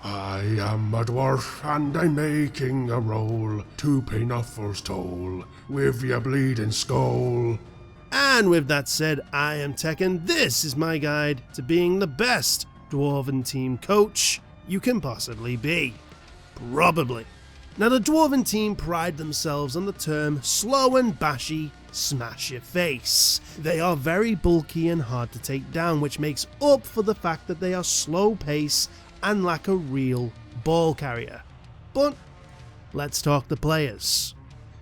I am a dwarf and I'm making a roll to pay Nuffle's toll with your bleeding skull. And with that said, I am Tech and this is my guide to being the best Dwarven team coach you can possibly be. Probably. Now the Dwarven team pride themselves on the term slow and bashy, smash your face. They are very bulky and hard to take down, which makes up for the fact that they are slow pace and lack a real ball carrier. But let's talk the players.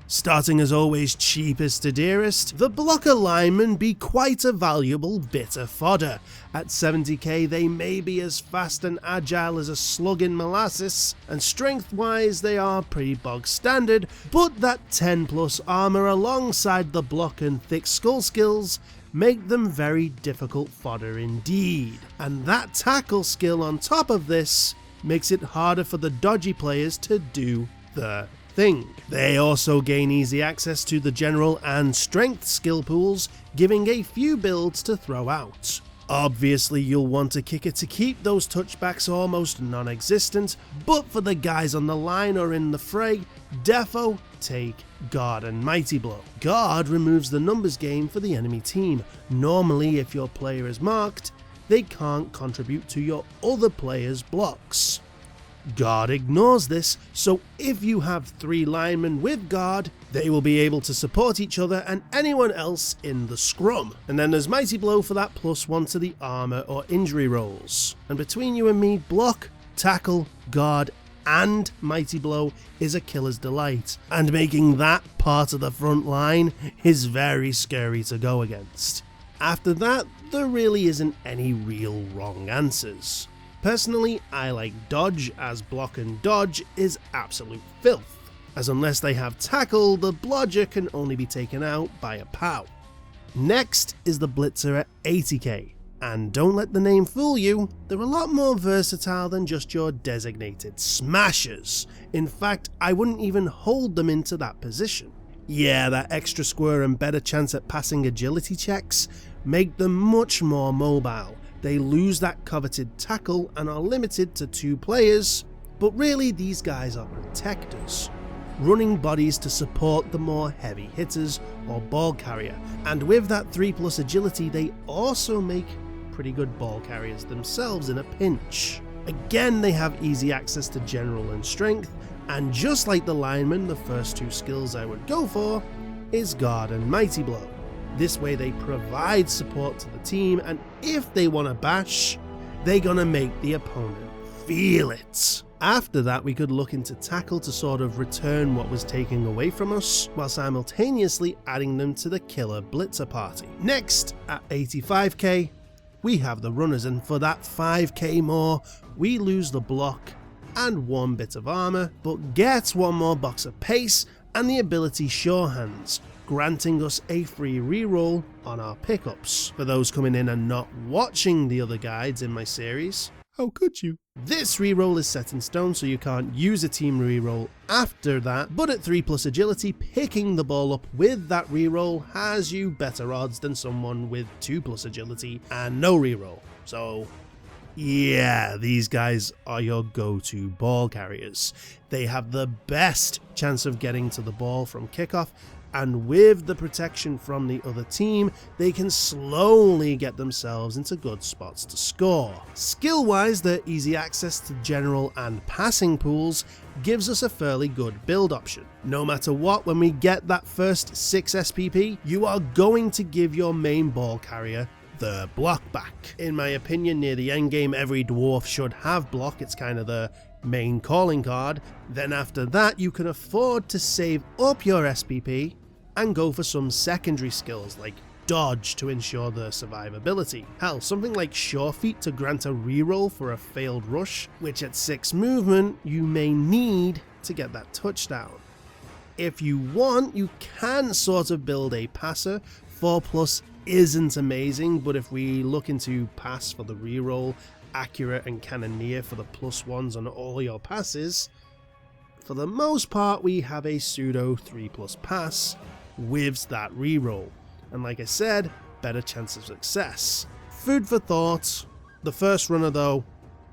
Starting as always cheapest to dearest, the blocker linemen be quite a valuable bit of fodder. At 70k they may be as fast and agile as a slug in molasses, and strength wise they are pretty bog standard, but that 10 plus armour alongside the block and thick skull skills make them very difficult fodder indeed. And that tackle skill on top of this makes it harder for the dodgy players to do their thing. They also gain easy access to the general and strength skill pools, giving a few builds to throw out. Obviously you'll want to kick it to keep those touchbacks almost non-existent, but for the guys on the line or in the fray, defo take Guard and Mighty Blow. Guard removes the numbers game for the enemy team. Normally if your player is marked, they can't contribute to your other player's blocks. Guard ignores this, so if you have 3 linemen with Guard, they will be able to support each other and anyone else in the scrum. And then there's Mighty Blow for that +1 to the armour or injury rolls. And between you and me, block, tackle, Guard and Mighty Blow is a killer's delight, and making that part of the front line is very scary to go against. After that, there really isn't any real wrong answers. Personally, I like dodge, as block and dodge is absolute filth, as unless they have tackle, the blodger can only be taken out by a POW. Next is the Blitzer at 80k, and don't let the name fool you, they're a lot more versatile than just your designated smashers. In fact, I wouldn't even hold them into that position. Yeah, that extra square and better chance at passing agility checks make them much more mobile. They lose that coveted tackle and are limited to 2 players, but really these guys are protectors, running bodies to support the more heavy hitters or ball carrier, and with that 3+ agility they also make pretty good ball carriers themselves in a pinch. Again, they have easy access to general and strength, and just like the lineman, the first 2 skills I would go for is Guard and Mighty Blow. This way they provide support to the team, and if they want to bash, they're gonna make the opponent feel it. After that we could look into tackle to sort of return what was taken away from us, while simultaneously adding them to the killer Blitzer party. Next, at 85k, we have the runners, and for that 5k more, we lose the block and 1 bit of armour, but get 1 more box of pace and the ability Sure Hands, granting us a free reroll on our pickups. For those coming in and not watching the other guides in my series, how could you? This reroll is set in stone, so you can't use a team reroll after that, but at 3+ agility, picking the ball up with that reroll has you better odds than someone with 2+ agility and no reroll. So yeah, these guys are your go-to ball carriers. They have the best chance of getting to the ball from kickoff, and with the protection from the other team, they can slowly get themselves into good spots to score. Skill-wise, their easy access to general and passing pools gives us a fairly good build option. No matter what, when we get that first 6 SPP, you are going to give your main ball carrier the block back. In my opinion, near the end game, every dwarf should have block. It's kind of the main calling card. Then after that, you can afford to save up your SPP and go for some secondary skills like dodge to ensure their survivability. Hell, something like Sure Feet to grant a reroll for a failed rush, which at 6 movement you may need to get that touchdown. If you want, you can sort of build a passer. 4+ isn't amazing, but if we look into pass for the reroll, accurate and cannoneer for the +1s on all your passes, for the most part we have a pseudo 3+ pass with that reroll, and like I said, better chance of success. Food for thought. The first runner though,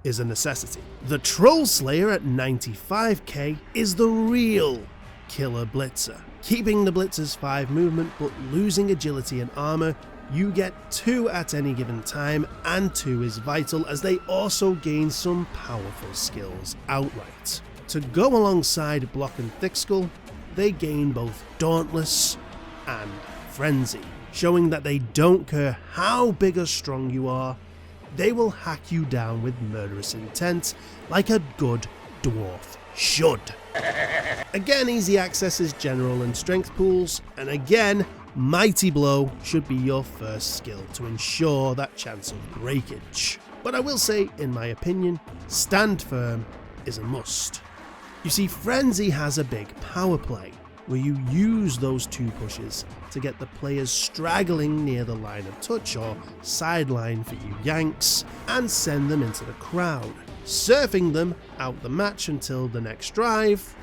is a necessity. The Troll Slayer at 95k is the real killer Blitzer. Keeping the Blitzer's 5 movement but losing agility and armor, you get 2 at any given time, and 2 is vital as they also gain some powerful skills outright. To go alongside Block and Thick Skull, they gain both Dauntless and Frenzy, showing that they don't care how big or strong you are, they will hack you down with murderous intent like a good dwarf should. Again, easy access is general and strength pools, and again, Mighty Blow should be your first skill to ensure that chance of breakage. But I will say, in my opinion, Stand Firm is a must. You see, Frenzy has a big power play, where you use those 2 pushes to get the players straggling near the line of touch or sideline for you yanks, and send them into the crowd, surfing them out the match until the next drive,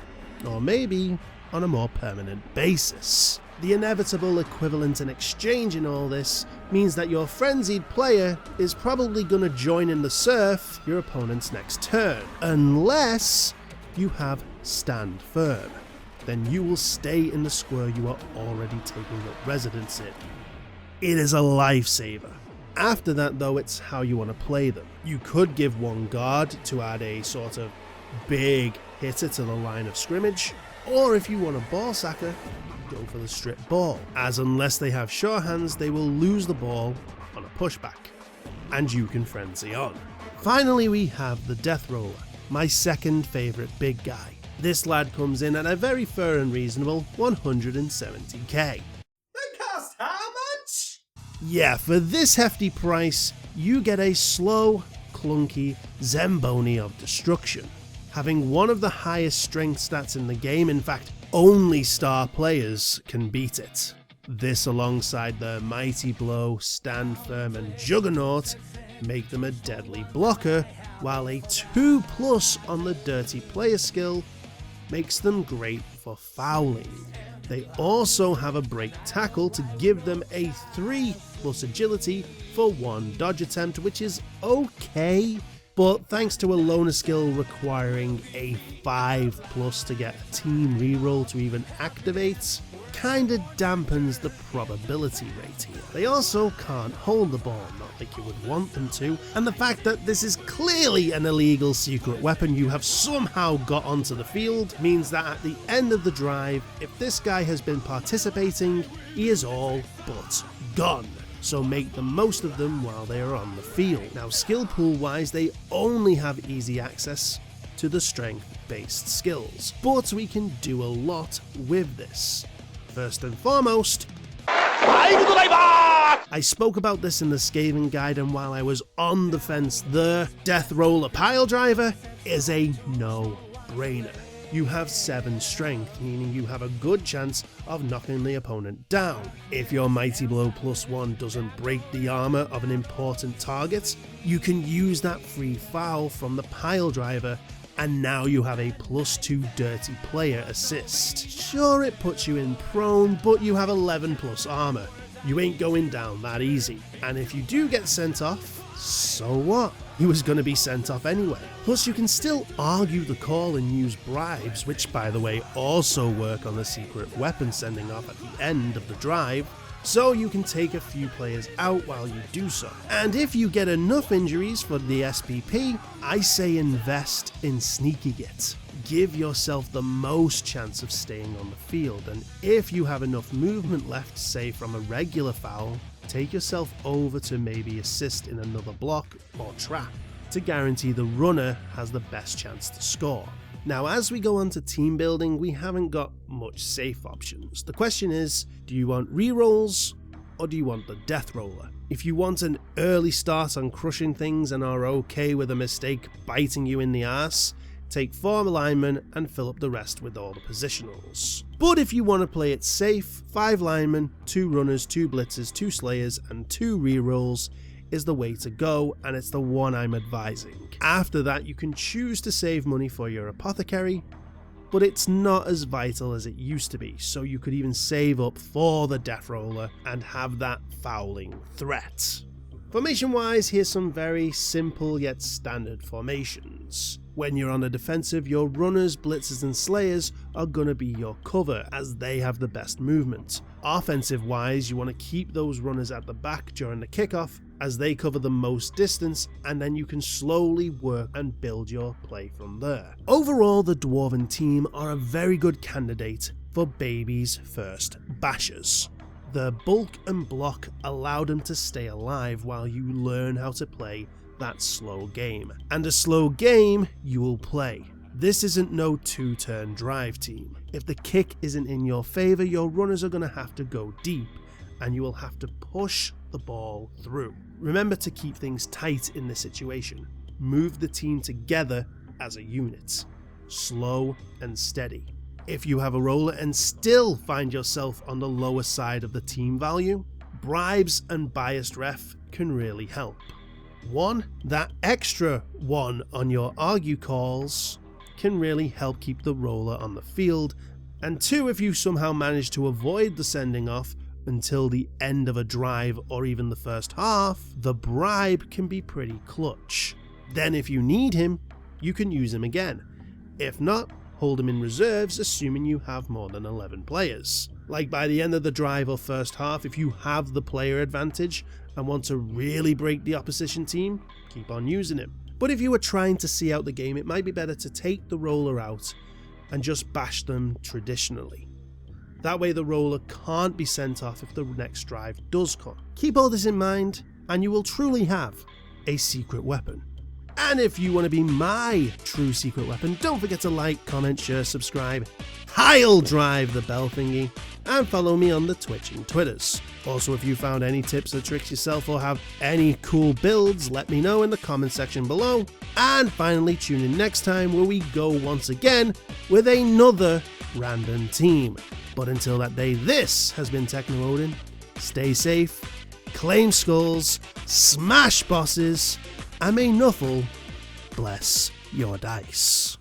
or maybe on a more permanent basis. The inevitable equivalent and exchange in all this means that your frenzied player is probably going to join in the surf your opponent's next turn, unless you have Stand Firm. Then you will stay in the square you are already taking up residence in. It is a lifesaver. After that though, it's how you want to play them. You could give 1 guard to add a sort of big hitter to the line of scrimmage, or if you want a ball sacker, go for the strip ball, as unless they have sure hands they will lose the ball on a pushback, and you can frenzy on. Finally we have the Deathroller, my second favourite big guy. This lad comes in at a very fair and reasonable 170k. They cost how much? Yeah, for this hefty price, you get a slow, clunky Zamboni of destruction, having one of the highest strength stats in the game. In fact, only star players can beat it. This alongside the Mighty Blow, Stand Firm and Juggernaut make them a deadly blocker, while a 2+ on the Dirty Player skill makes them great for fouling. They also have a break tackle to give them a 3+ agility for 1 dodge attempt, which is okay, but thanks to a loner skill requiring a 5+ to get a team reroll to even activate, kinda dampens the probability rate here. They also can't hold the ball, not like you would want them to, and the fact that this is clearly an illegal secret weapon you have somehow got onto the field means that at the end of the drive, if this guy has been participating, he is all but gone. So make the most of them while they are on the field. Now, skill pool wise, they only have easy access to the strength based skills, but we can do a lot with this. First and foremost, I spoke about this in the Skaven guide, and while I was on the fence there, Deathroller Pile Driver is a no-brainer. You have 7 strength, meaning you have a good chance of knocking the opponent down. If your Mighty Blow +1 doesn't break the armor of an important target, you can use that free foul from the Pile Driver, and now you have a +2 Dirty Player assist. Sure, it puts you in prone, but you have 11+ armor. You ain't going down that easy. And if you do get sent off, so what? He was going to be sent off anyway. Plus, you can still argue the call and use bribes, which by the way also work on the secret weapon sending off at the end of the drive, so you can take a few players out while you do so. And if you get enough injuries for the SPP, I say invest in sneaking it. Give yourself the most chance of staying on the field, and if you have enough movement left, say from a regular foul, take yourself over to maybe assist in another block or trap to guarantee the runner has the best chance to score. Now, as we go on to team building, we haven't got much safe options. The question is, do you want rerolls or do you want the Deathroller? If you want an early start on crushing things and are okay with a mistake biting you in the arse, take 4 linemen and fill up the rest with all the positionals. But if you want to play it safe, 5 linemen, 2 runners, 2 blitzers, 2 slayers and 2 rerolls is the way to go, and it's the one I'm advising. After that, you can choose to save money for your apothecary, but it's not as vital as it used to be, so you could even save up for the Deathroller and have that fouling threat. Formation wise, here's some very simple yet standard formations. When you're on the defensive, your runners, blitzers and slayers are gonna be your cover as they have the best movement. Offensive wise, you want to keep those runners at the back during the kickoff as they cover the most distance, and then you can slowly work and build your play from there. Overall, the Dwarven team are a very good candidate for baby's first bashers. Their bulk and block allow them to stay alive while you learn how to play that slow game. And a slow game you will play. This isn't no 2-turn drive team. If the kick isn't in your favour, your runners are going to have to go deep and you will have to push the ball through. Remember to keep things tight in this situation. Move the team together as a unit. Slow and steady. If you have a roller and still find yourself on the lower side of the team value, bribes and biased ref can really help. 1. That extra 1 on your argue calls can really help keep the roller on the field, and 2. If you somehow manage to avoid the sending off until the end of a drive or even the first half, the bribe can be pretty clutch. Then if you need him, you can use him again. If not, hold him in reserves, assuming you have more than 11 players. Like by the end of the drive or first half, if you have the player advantage and want to really break the opposition team, keep on using him. But if you are trying to see out the game, it might be better to take the roller out and just bash them traditionally. That way the roller can't be sent off if the next drive does come. Keep all this in mind and you will truly have a secret weapon. And if you want to be my true secret weapon, don't forget to like, comment, share, subscribe, pile drive the bell thingy, and follow me on the Twitch and Twitters. Also, if you found any tips or tricks yourself or have any cool builds, let me know in the comment section below. And finally, tune in next time where we go once again with another random team. But until that day, this has been Techno Odin. Stay safe, claim skulls, smash bosses, and may Nuffle bless your dice.